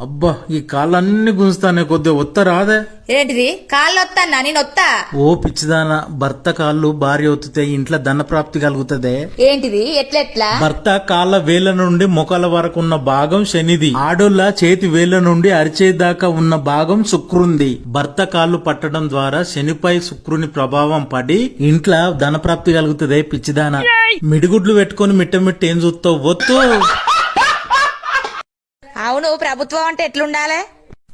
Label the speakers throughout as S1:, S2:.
S1: అబ్బా ఈ కాళ్ళన్నీ గుంజుతానే కొద్దిగా ఒత్త రాదే.
S2: ఏంటిది కాళ్ళు వస్తానా నేను వస్తా.
S1: ఓ పిచ్చిదానా, భర్త కాళ్ళు భార్య ఒత్తితే ఇంట్లో ధన ప్రాప్తి కలుగుతదే.
S2: ఏంటిది ఎట్లెట్లా?
S1: భర్త కాళ్ళ వేళ్ల నుండి మొక్కల వరకు ఉన్న భాగం శనిది, ఆడోళ్ళ చేతి వేళ్ల నుండి అరిచేతి దాకా ఉన్న భాగం శుక్రుంది. భర్త కాళ్ళు పట్టడం ద్వారా శనిపై శుక్రుని ప్రభావం పడి ఇంట్లో ధన ప్రాప్తి కలుగుతదే పిచ్చిదానా. మిడిగుడ్లు పెట్టుకుని మిట్ట ఏం చూస్తావు ఒత్తు.
S2: అవును, ప్రభుత్వం అంటే ఎట్లుండాలి?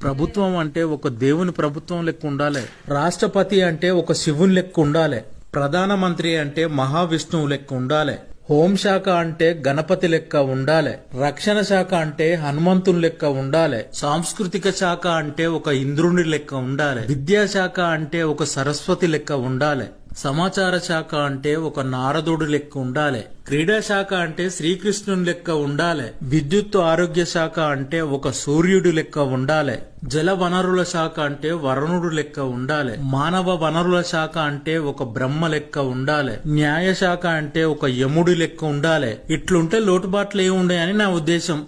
S1: ప్రభుత్వం అంటే ఒక దేవుని ప్రభుత్వం లెక్క ఉండాలి. రాష్ట్రపతి అంటే ఒక శివుని లెక్క ఉండాలి. ప్రధానమంత్రి అంటే మహావిష్ణువు లెక్క ఉండాలి. హోంశాఖ అంటే గణపతి లెక్క ఉండాలి. రక్షణ శాఖ అంటే హనుమంతుని లెక్క ఉండాలి. సాంస్కృతిక శాఖ అంటే ఒక ఇంద్రుని లెక్క ఉండాలి. విద్యాశాఖ అంటే ఒక సరస్వతి లెక్క ఉండాలి. సమాచార శాఖ అంటే ఒక నారదుడు లెక్క ఉండాలి. క్రీడా శాఖ అంటే శ్రీకృష్ణుని లెక్క ఉండాలి. విద్యుత్ ఆరోగ్య శాఖ అంటే ఒక సూర్యుడు లెక్క ఉండాలి. జల వనరుల శాఖ అంటే వరుణుడు లెక్క ఉండాలి. మానవ వనరుల శాఖ అంటే ఒక బ్రహ్మ లెక్క ఉండాలి. న్యాయ శాఖ అంటే ఒక యముడి లెక్క ఉండాలి. ఇట్లుంటే లోటుబాట్లు ఏముండయని నా ఉద్దేశం.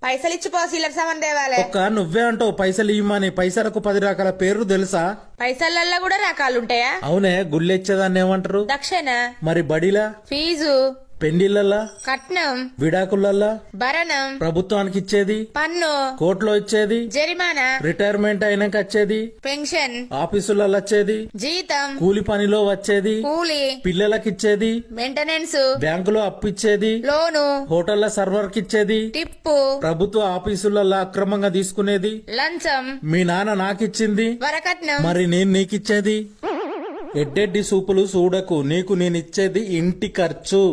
S2: పైసలు ఇచ్చిపో, సీలర్ సామాన్ తేవాలి.
S1: ఒక్క నువ్వే అంటావు పైసలు ఇవ్వమని. పైసలకు 10 రకాల పేర్లు తెలుసా?
S2: పైసలల్లో కూడా రకాలుంటాయా?
S1: అవునే, గుళ్ళెచ్చేదాన్ని ఏమంటారు?
S2: దక్షిణ.
S1: మరి బడిలా?
S2: ఫీజు.
S1: పెండిళ్ళల్లా?
S2: కట్నం.
S1: విడాకులల్లా?
S2: భరణం.
S1: ప్రభుత్వానికి ఇచ్చేది?
S2: పన్ను.
S1: కోర్టులో ఇచ్చేది?
S2: జరిమానా.
S1: రిటైర్మెంట్ అయినాక వచ్చేది?
S2: పెన్షన్.
S1: ఆఫీసులలో వచ్చేది?
S2: జీతం.
S1: కూలి పనిలో వచ్చేది?
S2: కూలి.
S1: పిల్లలకి ఇచ్చేది?
S2: మెయింటెనెన్స్.
S1: బ్యాంకులో అప్పు ఇచ్చేది?
S2: లోను.
S1: హోటళ్ల సర్వర్ కి ఇచ్చేది?
S2: టిప్పు.
S1: ప్రభుత్వ ఆఫీసులలో అక్రమంగా తీసుకునేది?
S2: లంచం.
S1: మీ నాన్న నాకిచ్చింది?
S2: వరకట్నం.
S1: మరి నేను నీకిచ్చేది? ఎడ్డెడ్డి సూపులు చూడకు, నీకు నేనిచ్చేది ఇంటి ఖర్చు.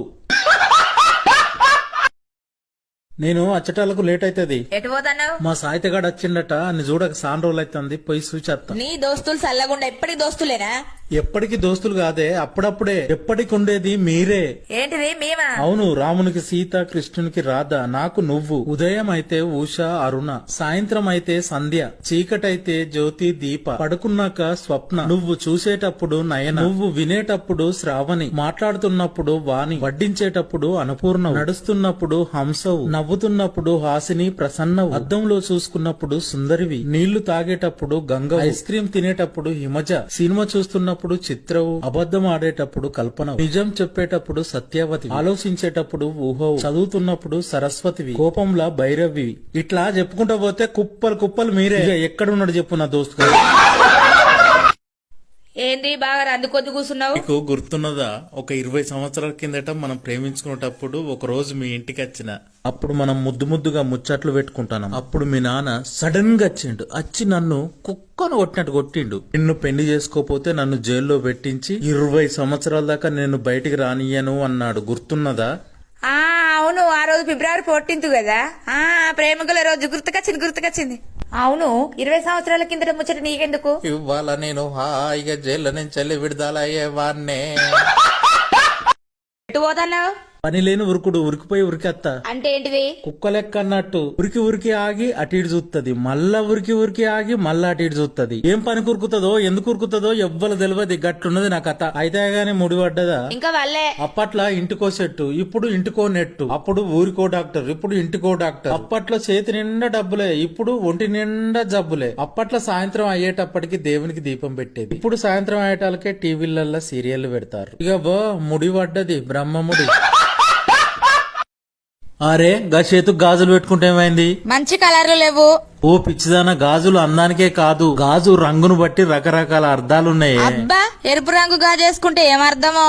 S1: నేను అచ్చటాలకు లేట్ అవుతుంది.
S2: ఎటు పోతాను?
S1: మా సాయితగాడు వచ్చిండట, అని చూడక సాన్ రోజులు అవుతుంది, పోయి చూచేస్తా.
S2: నీ దోస్తులు చల్లగుండా ఎప్పటికి దోస్తులేనా?
S1: ఎప్పటికి దోస్తులు కాదే, అప్పుడప్పుడే. ఎప్పటికి ఉండేది మీరే.
S2: ఏంటిది మేమా?
S1: అవును, రామునికి సీత, కృష్ణునికి రాధ, నాకు నువ్వు. ఉదయం అయితే ఉష, అరుణ, సాయంత్రం అయితే సంధ్య, చీకటైతే జ్యోతి, దీప, పడుకున్నాక స్వప్న, నువ్వు చూసేటప్పుడు నయన, నువ్వు వినేటప్పుడు శ్రావణి, మాట్లాడుతున్నప్పుడు వాణి, వడ్డించేటప్పుడు అన్నపూర్ణ, నడుస్తున్నప్పుడు హంసవు, నవ్వుతున్నప్పుడు హాసిని, ప్రసన్నవు, అద్దంలో చూసుకున్నప్పుడు సుందరివి, నీళ్లు తాగేటప్పుడు గంగ, ఐస్ క్రీం తినేటప్పుడు హిమజ, సినిమా చూస్తున్నప్పుడు చిత్రవు, అబద్ధం ఆడేటప్పుడు కల్పన, నిజం చెప్పేటప్పుడు సత్యవతి, ఆలోచించేటప్పుడు ఊహవు, చదువుతున్నప్పుడు సరస్వతివి, కోపంలా భైరవి. ఇట్లా చెప్పుకుంటా పోతే కుప్పలు కుప్పలు మీరే. ఎక్కడున్నాడు చెప్పు నా దోస్తు.
S2: ఏంది బాగా అందుకొద్దు కూర్చున్నావు?
S1: నీకు గుర్తున్నదా, ఒక 20 సంవత్సరాల కిందట మనం ప్రేమించుకునేటప్పుడు ఒక రోజు మీ ఇంటికి వచ్చిన, అప్పుడు మనం ముద్దుగా ముచ్చట్లు పెట్టుకుంటాం. అప్పుడు మీ నాన్న సడన్ గా వచ్చిండు, వచ్చి నన్ను కుక్కను కొట్టినట్టు కొట్టిండు. నిన్ను పెళ్లి చేసుకోపోతే నన్ను జైల్లో పెట్టించి 20 సంవత్సరాల దాకా నేను బయటికి రానియ్యను అన్నాడు. గుర్తున్నదా?
S2: అవును, ఆ రోజు ఫిబ్రవరి 14 కదా. ప్రేమికుల రోజు గుర్తుకొచ్చింది. అవును, 20 సంవత్సరాల కిందట ముచ్చట నీకెందుకు?
S1: ఇవాళ నేను హాయిగా జైల్లో నుంచి విడుదల అయ్యేవాన్నే.
S2: ఎటు పోతున్నావు?
S1: పని లేని ఉరుకుడు, ఉరికిపోయి ఉరికెత్తా.
S2: అంటే ఏంటిది?
S1: కుక్క లెక్క అన్నట్టు ఉరికి ఆగి అటు ఇటు చూస్తుంది, మళ్ళా ఉరికి ఆగి మళ్ళా అటు ఇటు చూస్తుంది. ఏం పని కురుకుతుందో, ఎందుకు ఉరుకుతుందో ఎవ్వరు తెలియదు. గట్టున్నది నా కథ. అయితే గానీ ముడిపడ్డదా?
S2: ఇంకా వాళ్ళే.
S1: అప్పట్లో ఇంటికో సెట్టు, ఇప్పుడు ఇంటికో నెట్టు. అప్పుడు ఊరికో డాక్టర్, ఇప్పుడు ఇంటికో డాక్టర్. అప్పట్లో చేతి నిండా డబ్బులే, ఇప్పుడు ఒంటి నిండా జబ్బులే. అప్పట్లో సాయంత్రం అయ్యేటప్పటికి దేవునికి దీపం పెట్టేది, ఇప్పుడు సాయంత్రం అయ్యేటాలకే టీవీలలో సీరియల్ పెడతారు. ఇక ముడి పడ్డది, బ్రహ్మముడి. అరే గా చేతుకు గాజులు పెట్టుకుంటే ఏమైంది?
S2: మంచి కలర్లు లేవు.
S1: ఓ పిచ్చిదాన, గాజులు అందానికే కాదు, గాజు రంగును బట్టి రకరకాల అర్థాలున్నాయి.
S2: అబ్బా, ఎరుపు రంగు గాజేసుకుంటే ఏమర్థమో?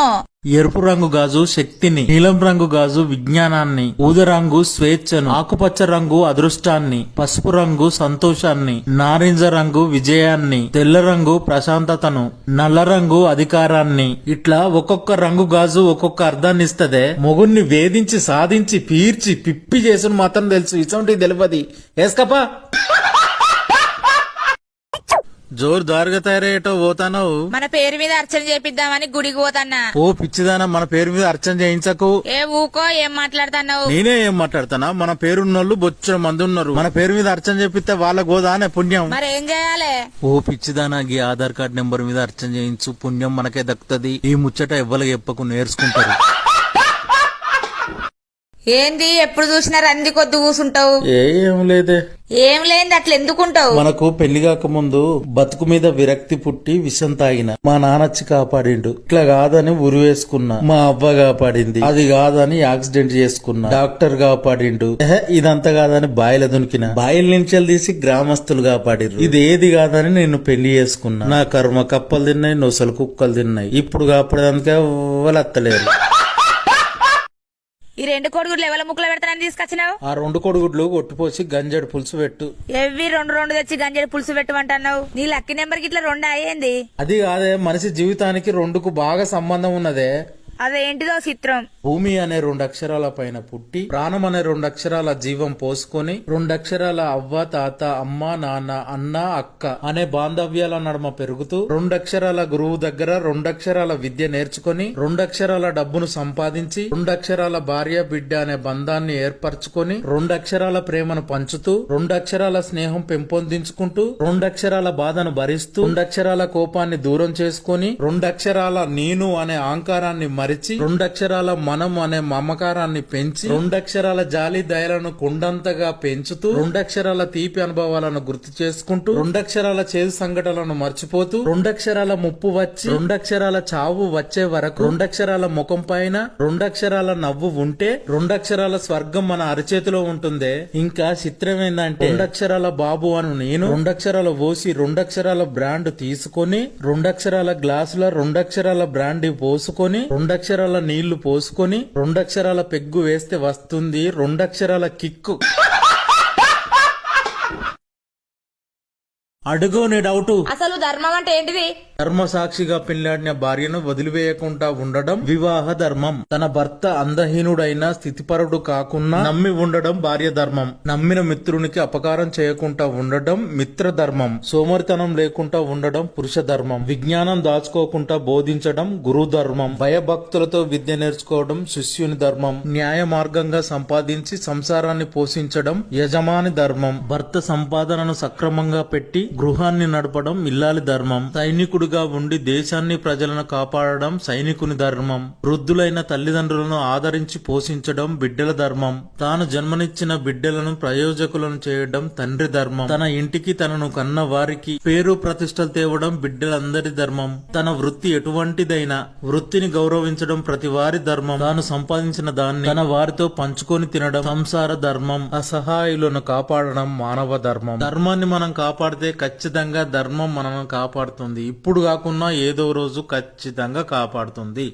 S1: ఎరుపు రంగు గాజు శక్తిని, నీలం రంగు గాజు విజ్ఞానాన్ని, ఊద రంగు స్వేచ్ఛను, ఆకుపచ్చ రంగు అదృష్టాన్ని, పసుపు రంగు సంతోషాన్ని, నారింజ రంగు విజయాన్ని, తెల్ల రంగు ప్రశాంతతను, నల్ల రంగు అధికారాన్ని. ఇట్లా ఒక్కొక్క రంగు గాజు ఒక్కొక్క అర్థాన్ని ఇస్తదే. మొగుణ్ణి వేధించి సాధించి పీర్చి పిప్పి చేసును మాత్రం తెలుసు, ఇసొంటిది తెలియదు. ఏస్కపా జోరు దారుగా తయారయ్యేటో పోతాను.
S2: మన పేరు మీద అర్చన చేపిద్దామని గుడికి పోతాన్నా.
S1: ఓ పిచ్చిదానా, మన పేరు మీద అర్చన చేయించకు.
S2: ఏ ఊకో, ఏం మాట్లాడుతున్నావు?
S1: నేనే ఏం మాట్లాడుతానా? మన పేరున్నోళ్ళు బొచ్చడం మంది ఉన్నారు. మన పేరు మీద అర్చన చేపిస్తే వాళ్ళ గోదానే పుణ్యం.
S2: మరి ఏం చేయాలి?
S1: ఓ పిచ్చిదానా, గీ ఆధార్ కార్డ్ నెంబర్ మీద అర్చన చేయించు, పుణ్యం మనకే దక్కుతుంది. ఈ ముచ్చట ఎవ్వరికి చెప్పకు, నేర్చుకుంటారు.
S2: ఏంది ఎప్పుడు చూసినా రంది కొద్ది కూసుంటావు?
S1: ఏం లేదే,
S2: ఏం లేని అట్లా ఎందుకుంటావు?
S1: మనకు పెళ్లి కాకముందు బతుకు మీద విరక్తి పుట్టి విషం తాగిన. మా నాన్నచ్చి కాపాడిండు. ఇట్లా కాదని ఉరివేసుకున్నా. మా అవ్వ కాపాడింది. అది కాదని యాక్సిడెంట్ చేసుకున్నా. డాక్టర్ కాపాడిండు. ఇదంతా కాదని బాయిల దునికిన. బాయిల నుంచి తీసి గ్రామస్తులు కాపాడిరు. ఇది ఏది కాదని నేను పెళ్లి చేసుకున్నా. నా కర్మ కప్పలు తిన్నాయి, నొసలు కుక్కలు తిన్నాయి. ఇప్పుడు కాపాడడానికి ఎవ్వరు అత్తలేరు.
S2: ఈ 2 కోడిగుడ్లు ఎవల ముక్కులో పెడతానని తీసుకొచ్చినావు?
S1: ఆ 2 కొడుగుడ్లు కొట్టిపోసి గంజడి పులుసు పెట్టు.
S2: ఎవ్వి 2 తెచ్చి గంజడి పులుసు పెట్టమంటున్నావు? నీ లక్కీ నెంబర్ కి ఇట్లా 2 అయ్యింది.
S1: అది కాదే, మనిషి జీవితానికి 2కు బాగా సంబంధం ఉన్నదే.
S2: అదేంటిదో చిత్రం.
S1: భూమి అనే 2 అక్షరాల పైన పుట్టి, ప్రాణం అనే 2 అక్షరాల జీవం పోసుకొని, 2 అక్షరాల అవ్వ తాత అమ్మ నాన్న అన్న అక్క అనే బాంధవ్యాల నడుమ పెరుగుతూ, 2 అక్షరాల గురువు దగ్గర 2 అక్షరాల విద్య నేర్చుకొని, 2 అక్షరాల డబ్బును సంపాదించి, 2 అక్షరాల భార్య బిడ్డ అనే బంధాన్ని ఏర్పరచుకొని, 2 అక్షరాల ప్రేమను పంచుతూ, 2 అక్షరాల స్నేహం పెంపొందించుకుంటూ, 2 అక్షరాల బాధను భరిస్తూ, 2 అక్షరాల కోపాన్ని దూరం చేసుకొని, 2 అక్షరాల నేను అనే అహంకారాన్ని మరిచి, 2 అక్షరాల మనం అనే మమకారాన్ని పెంచి, 2 అక్షరాల జాలి దయలను కుండంతగా పెంచుతూ, 2 అక్షరాల తీపి అనుభవాలను గుర్తు చేసుకుంటూ, 2 అక్షరాల చేదు సంఘటనలను మర్చిపోతూ, 2 అక్షరాల ముప్పు వచ్చి 2 అక్షరాల చావు వచ్చే వరకు 2 అక్షరాల ముఖం పైన 2 అక్షరాల నవ్వు ఉంటే 2 అక్షరాల స్వర్గం మన అరచేతిలో ఉంటుందే. ఇంకా చిత్రం ఏందంటే 2 అక్షరాల బాబు అను నేను 2 అక్షరాల ఓసి 2 అక్షరాల బ్రాండ్ తీసుకొని 2 అక్షరాల గ్లాసుల 2 అక్షరాల బ్రాండ్ పోసుకొని 2 అక్షరాల నీళ్లు పోసుకొని 2 అక్షరాల పెగ్గు వేస్తే వస్తుంది 2 అక్షరాల కిక్కు. అడుగు నీ డౌటు.
S2: అసలు ధర్మం అంటే ఏంటిది?
S1: ధర్మ సాక్షిగా పెళ్లాడిన భార్యను వదిలివేయకుండా ఉండడం వివాహ ధర్మం. తన భర్త అందహీనుడైన స్థితిపరుడు కాకుండా నమ్మి ఉండడం భార్య ధర్మం. నమ్మిన మిత్రునికి అపకారం చేయకుండా ఉండడం మిత్ర ధర్మం. సోమరితనం లేకుండా ఉండడం పురుష ధర్మం. విజ్ఞానం దాచుకోకుండా బోధించడం గురు ధర్మం. భయభక్తులతో విద్య నేర్చుకోవడం శిష్యుని ధర్మం. న్యాయ మార్గంగా సంపాదించి సంసారాన్ని పోషించడం యజమాని ధర్మం. భర్త సంపాదనను సక్రమంగా పెట్టి గృహాన్ని నడపడం ఇల్లాలి ధర్మం. సైనికుడిగా ఉండి దేశాన్ని ప్రజలను కాపాడడం సైనికుని ధర్మం. వృద్ధులైన తల్లిదండ్రులను ఆదరించి పోషించడం బిడ్డల ధర్మం. తాను జన్మనిచ్చిన బిడ్డలను ప్రయోజకులను చేయడం తండ్రి ధర్మం. తన ఇంటికి తనను కన్న వారికి పేరు ప్రతిష్టలు తేవడం బిడ్డలందరి ధర్మం. తన వృత్తి ఎటువంటిదైనా వృత్తిని గౌరవించడం ప్రతి వారి ధర్మం. తాను సంపాదించిన దాన్ని తన వారితో పంచుకొని తినడం సంసార ధర్మం. అసహాయులను కాపాడడం మానవ ధర్మం. ధర్మాన్ని మనం కాపాడితే ఖచ్చితంగా ధర్మం మనల్ని కాపాడుతుంది. ఇప్పుడు కాకున్నా ఏదో రోజు ఖచ్చితంగా కాపాడుతుంది.